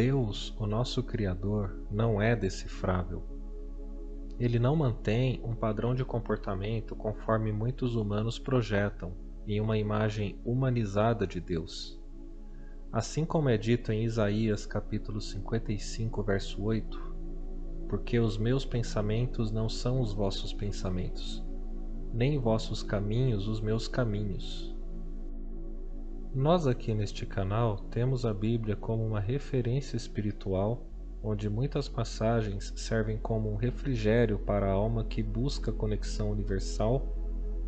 Deus, o nosso Criador, não é decifrável. Ele não mantém um padrão de comportamento conforme muitos humanos projetam em uma imagem humanizada de Deus. Assim como é dito em Isaías capítulo 55, verso 8, porque os meus pensamentos não são os vossos pensamentos, nem vossos caminhos os meus caminhos. Nós aqui neste canal temos a Bíblia como uma referência espiritual, onde muitas passagens servem como um refrigério para a alma que busca conexão universal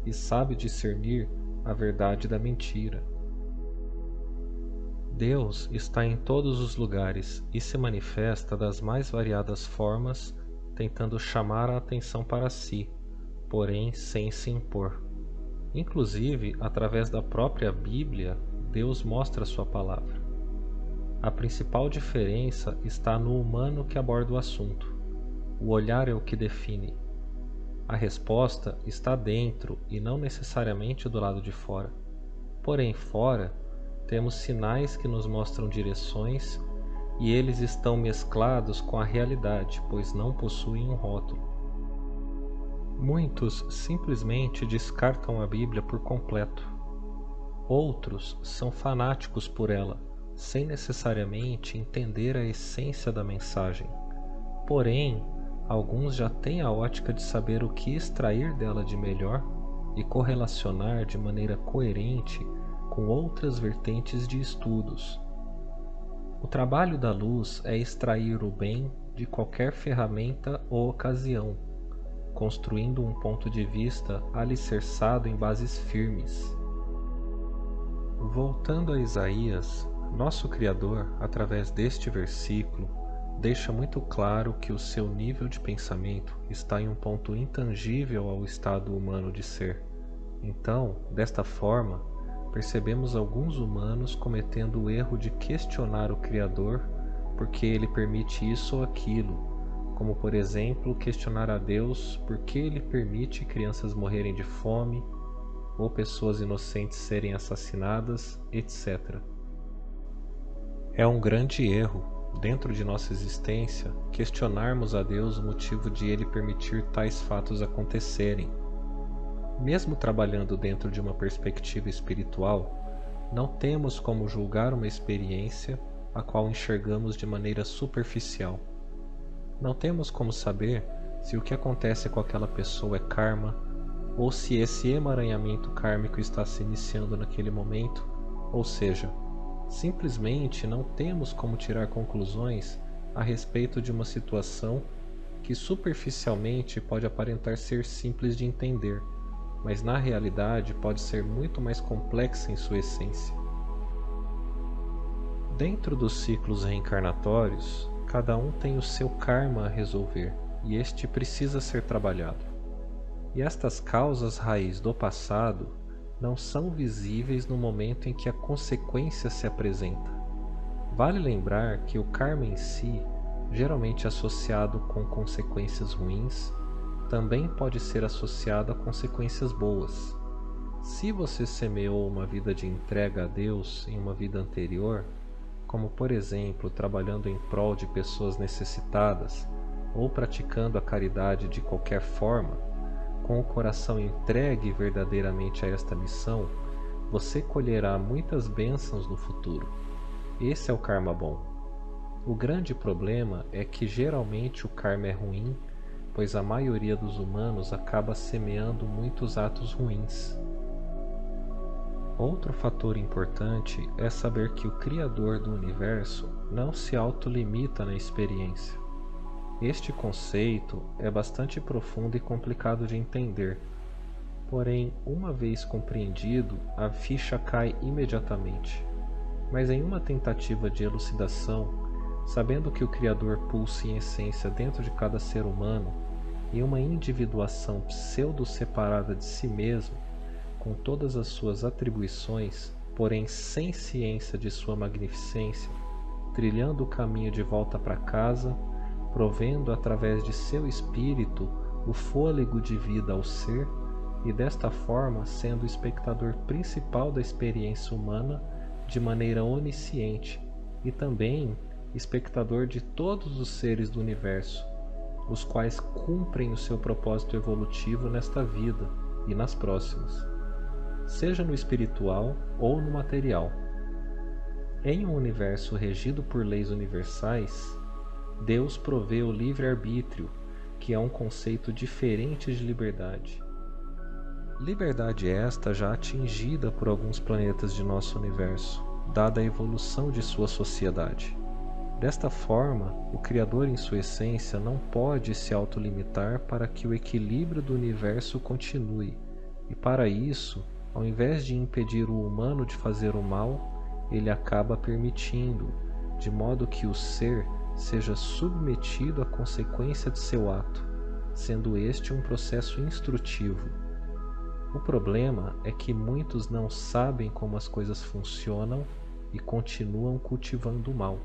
e sabe discernir a verdade da mentira. Deus está em todos os lugares e se manifesta das mais variadas formas, tentando chamar a atenção para si, porém sem se impor. Inclusive, através da própria Bíblia, Deus mostra sua palavra. A principal diferença está no humano que aborda o assunto. O olhar é o que define. A resposta está dentro e não necessariamente do lado de fora. Porém, fora, temos sinais que nos mostram direções e eles estão mesclados com a realidade, pois não possuem um rótulo. Muitos simplesmente descartam a Bíblia por completo. Outros são fanáticos por ela, sem necessariamente entender a essência da mensagem. Porém, alguns já têm a ótica de saber o que extrair dela de melhor e correlacionar de maneira coerente com outras vertentes de estudos. O trabalho da luz é extrair o bem de qualquer ferramenta ou ocasião, construindo um ponto de vista alicerçado em bases firmes. Voltando a Isaías, nosso Criador, através deste versículo, deixa muito claro que o seu nível de pensamento está em um ponto intangível ao estado humano de ser. Então, desta forma, percebemos alguns humanos cometendo o erro de questionar o Criador porque ele permite isso ou aquilo, como por exemplo questionar a Deus por que ele permite crianças morrerem de fome ou pessoas inocentes serem assassinadas, etc. É um grande erro, dentro de nossa existência, questionarmos a Deus o motivo de ele permitir tais fatos acontecerem. Mesmo trabalhando dentro de uma perspectiva espiritual, não temos como julgar uma experiência a qual enxergamos de maneira superficial. Não temos como saber se o que acontece com aquela pessoa é karma, ou se esse emaranhamento kármico está se iniciando naquele momento, ou seja, simplesmente não temos como tirar conclusões a respeito de uma situação que superficialmente pode aparentar ser simples de entender, mas na realidade pode ser muito mais complexa em sua essência. Dentro dos ciclos reencarnatórios, cada um tem o seu karma a resolver, e este precisa ser trabalhado. E estas causas raiz do passado não são visíveis no momento em que a consequência se apresenta. Vale lembrar que o karma em si, geralmente associado com consequências ruins, também pode ser associado a consequências boas. Se você semeou uma vida de entrega a Deus em uma vida anterior, como por exemplo trabalhando em prol de pessoas necessitadas ou praticando a caridade de qualquer forma, com o coração entregue verdadeiramente a esta missão, você colherá muitas bênçãos no futuro. Esse é o karma bom. O grande problema é que geralmente o karma é ruim, pois a maioria dos humanos acaba semeando muitos atos ruins. Outro fator importante é saber que o Criador do Universo não se autolimita na experiência. Este conceito é bastante profundo e complicado de entender, porém, uma vez compreendido, a ficha cai imediatamente. Mas em uma tentativa de elucidação, sabendo que o Criador pulsa em essência dentro de cada ser humano, e uma individuação pseudo-separada de si mesmo, com todas as suas atribuições, porém sem ciência de sua magnificência, trilhando o caminho de volta para casa, provendo através de seu espírito o fôlego de vida ao ser e desta forma sendo o espectador principal da experiência humana de maneira onisciente e também espectador de todos os seres do universo, os quais cumprem o seu propósito evolutivo nesta vida e nas próximas, seja no espiritual ou no material. Em um universo regido por leis universais, Deus provê o livre-arbítrio, que é um conceito diferente de liberdade. Liberdade esta já atingida por alguns planetas de nosso universo, dada a evolução de sua sociedade. Desta forma, o Criador em sua essência não pode se autolimitar para que o equilíbrio do universo continue, e para isso, ao invés de impedir o humano de fazer o mal, ele acaba permitindo, de modo que o ser seja submetido à consequência de seu ato, sendo este um processo instrutivo. O problema é que muitos não sabem como as coisas funcionam e continuam cultivando o mal.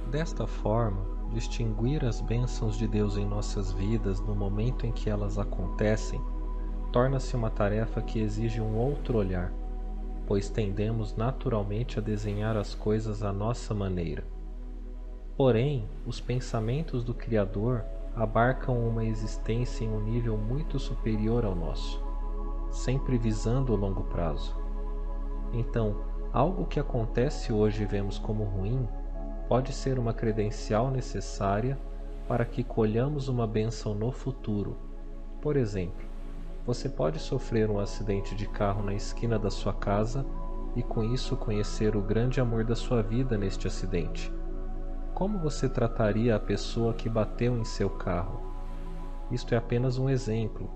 Desta forma, distinguir as bênçãos de Deus em nossas vidas no momento em que elas acontecem torna-se uma tarefa que exige um outro olhar, pois tendemos naturalmente a desenhar as coisas à nossa maneira. Porém, os pensamentos do Criador abarcam uma existência em um nível muito superior ao nosso, sempre visando o longo prazo. Então, algo que acontece hoje e vemos como ruim pode ser uma credencial necessária para que colhamos uma bênção no futuro. Por exemplo, você pode sofrer um acidente de carro na esquina da sua casa e com isso conhecer o grande amor da sua vida neste acidente. Como você trataria a pessoa que bateu em seu carro? Isto é apenas um exemplo,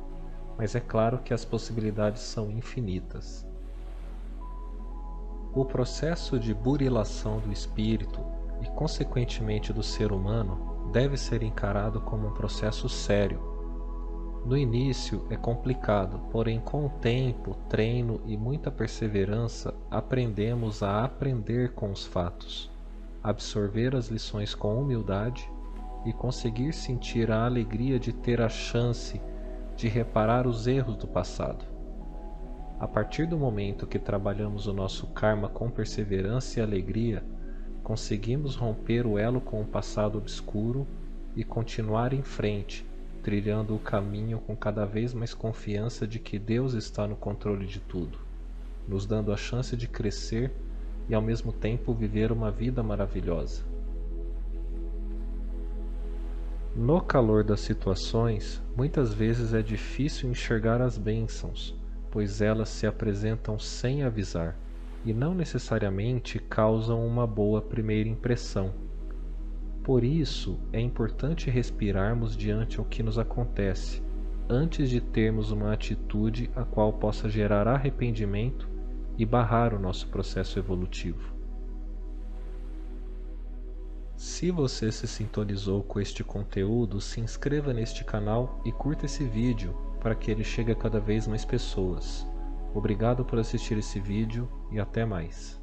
mas é claro que as possibilidades são infinitas. O processo de burilação do espírito e, consequentemente, do ser humano deve ser encarado como um processo sério. No início é complicado, porém com o tempo, treino e muita perseverança aprendemos a aprender com os fatos, absorver as lições com humildade e conseguir sentir a alegria de ter a chance de reparar os erros do passado. A partir do momento que trabalhamos o nosso karma com perseverança e alegria, conseguimos romper o elo com o passado obscuro e continuar em frente, trilhando o caminho com cada vez mais confiança de que Deus está no controle de tudo, nos dando a chance de crescer e ao mesmo tempo viver uma vida maravilhosa. No calor das situações, muitas vezes é difícil enxergar as bênçãos, pois elas se apresentam sem avisar e não necessariamente causam uma boa primeira impressão. Por isso, é importante respirarmos diante ao que nos acontece, antes de termos uma atitude a qual possa gerar arrependimento e barrar o nosso processo evolutivo. Se você se sintonizou com este conteúdo, se inscreva neste canal e curta esse vídeo para que ele chegue a cada vez mais pessoas. Obrigado por assistir esse vídeo e até mais.